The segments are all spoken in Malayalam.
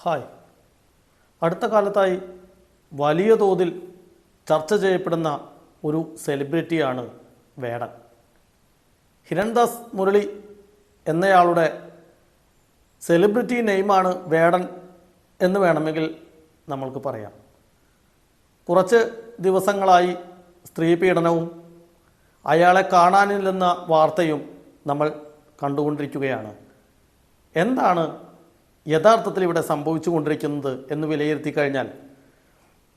ഹായ്. അടുത്ത കാലത്തായി വലിയ തോതിൽ ചർച്ച ചെയ്യപ്പെടുന്ന ഒരു സെലിബ്രിറ്റിയാണ് വേടൻ. ഹിരൺദാസ് മുരളി എന്നയാളുടെ സെലിബ്രിറ്റി നെയിമാണ് വേടൻ എന്ന് വേണമെങ്കിൽ നമ്മൾക്ക് പറയാം. കുറച്ച് ദിവസങ്ങളായി സ്ത്രീ പീഡനവും അയാളെ കാണാനില്ലെന്ന വാർത്തയും നമ്മൾ കണ്ടുകൊണ്ടിരിക്കുകയാണ്. എന്താണ് യഥാർത്ഥത്തിൽ ഇവിടെ സംഭവിച്ചു കൊണ്ടിരിക്കുന്നത് എന്ന് വിലയിരുത്തി കഴിഞ്ഞാൽ,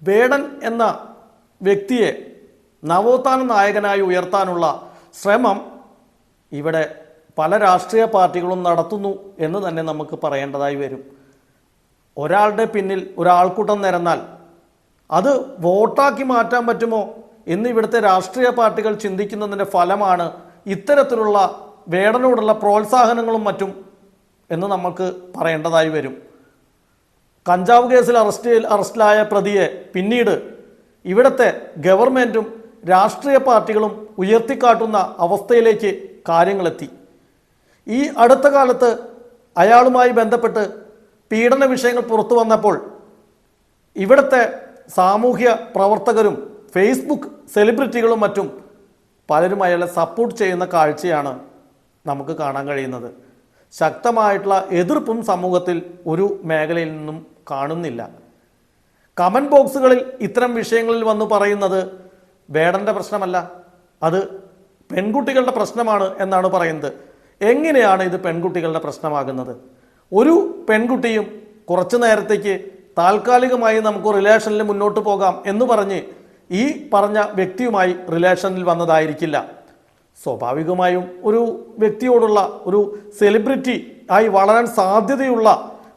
വേടൻ എന്ന വ്യക്തിയെ നവോത്ഥാന നായകനായി ഉയർത്താനുള്ള ശ്രമം ഇവിടെ പല രാഷ്ട്രീയ പാർട്ടികളും നടത്തുന്നു എന്ന് തന്നെ നമുക്ക് പറയേണ്ടതായി വരും. ഒരാളുടെ പിന്നിൽ ഒരാൾക്കൂട്ടം നിരന്നാൽ അത് വോട്ടാക്കി മാറ്റാൻ പറ്റുമോ എന്ന് ഇവിടുത്തെ രാഷ്ട്രീയ പാർട്ടികൾ ചിന്തിക്കുന്നതിൻ്റെ ഫലമാണ് ഇത്തരത്തിലുള്ള വേടനോടുള്ള പ്രോത്സാഹനങ്ങളും മറ്റും എന്ന് നമുക്ക് പറയേണ്ടതായി വരും. കഞ്ചാവ് കേസിൽ അറസ്റ്റിലായ പ്രതിയെ പിന്നീട് ഇവിടുത്തെ ഗവൺമെൻറ്റും രാഷ്ട്രീയ പാർട്ടികളും ഉയർത്തിക്കാട്ടുന്ന അവസ്ഥയിലേക്ക് കാര്യങ്ങളെത്തി. ഈ അടുത്ത കാലത്ത് അയാളുമായി ബന്ധപ്പെട്ട് പീഡന വിഷയങ്ങൾ പുറത്തു വന്നപ്പോൾ ഇവിടുത്തെ സാമൂഹ്യ പ്രവർത്തകരും ഫേസ്ബുക്ക് സെലിബ്രിറ്റികളും മറ്റും പലരും അയാളെ സപ്പോർട്ട് ചെയ്യുന്ന കാഴ്ചയാണ് നമുക്ക് കാണാൻ കഴിയുന്നത്. ശക്തമായിട്ടുള്ള എതിർപ്പും സമൂഹത്തിൽ ഒരു മേഖലയിൽ നിന്നും കാണുന്നില്ല. കമൻറ്റ് ബോക്സുകളിൽ ഇത്തരം വിഷയങ്ങളിൽ വന്നു പറയുന്നത് വേടൻ്റെ പ്രശ്നമല്ല, അത് പെൺകുട്ടികളുടെ പ്രശ്നമാണ് എന്നാണ് പറയുന്നത്. എങ്ങനെയാണ് ഇത് പെൺകുട്ടികളുടെ പ്രശ്നമാകുന്നത്? ഒരു പെൺകുട്ടിയും കുറച്ചു നേരത്തേക്ക് താൽക്കാലികമായി നമുക്ക് റിലേഷനിൽ മുന്നോട്ട് പോകാം എന്ന് പറഞ്ഞ് ഈ പറഞ്ഞ വ്യക്തിയുമായി റിലേഷനിൽ വന്നതായിരിക്കില്ല. സ്വാഭാവികമായും ഒരു വ്യക്തിയോടുള്ള, ഒരു സെലിബ്രിറ്റി ആയി വളരാൻ സാധ്യതയുള്ള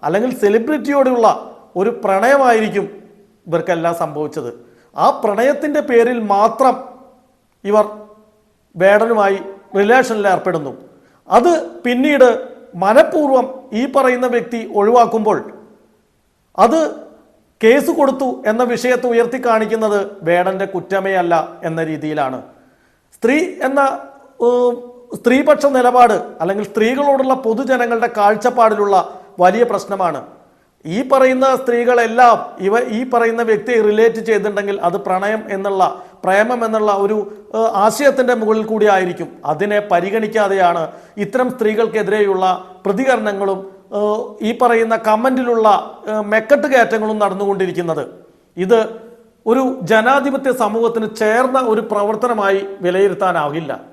അല്ലെങ്കിൽ സെലിബ്രിറ്റിയോടുള്ള ഒരു പ്രണയമായിരിക്കും ഇവർക്കെല്ലാം സംഭവിച്ചത്. ആ പ്രണയത്തിൻ്റെ പേരിൽ മാത്രം ഇവർ വേടനുമായി റിലേഷനിൽ ഏർപ്പെടുന്നു. അത് പിന്നീട് മനഃപൂർവ്വം ഈ പറയുന്ന വ്യക്തി ഒഴിവാക്കുമ്പോൾ അത് കേസ് കൊടുത്തു എന്ന വിഷയത്തെ ഉയർത്തി കാണിക്കുന്നത് വേടൻ്റെ കുറ്റമേ അല്ല എന്ന രീതിയിലാണ്. സ്ത്രീപക്ഷ നിലപാട് അല്ലെങ്കിൽ സ്ത്രീകളോടുള്ള പൊതുജനങ്ങളുടെ കാഴ്ചപ്പാടിലുള്ള വലിയ പ്രശ്നമാണ്. ഈ പറയുന്ന സ്ത്രീകളെല്ലാം ഈ പറയുന്ന വ്യക്തിയെ റിലേറ്റ് ചെയ്തിട്ടുണ്ടെങ്കിൽ അത് പ്രേമം എന്നുള്ള ഒരു ആശയത്തിൻ്റെ മുകളിൽ കൂടി ആയിരിക്കും. അതിനെ പരിഗണിക്കാതെയാണ് ഇത്തരം സ്ത്രീകൾക്കെതിരെയുള്ള പ്രതികരണങ്ങളും ഈ പറയുന്ന കമൻറ്റിലുള്ള മെക്കെട്ട് കയറ്റങ്ങളും നടന്നുകൊണ്ടിരിക്കുന്നത്. ഇത് ഒരു ജനാധിപത്യ സമൂഹത്തിന് ചേർന്ന ഒരു പ്രവർത്തനമായി വിലയിരുത്താനാവില്ല.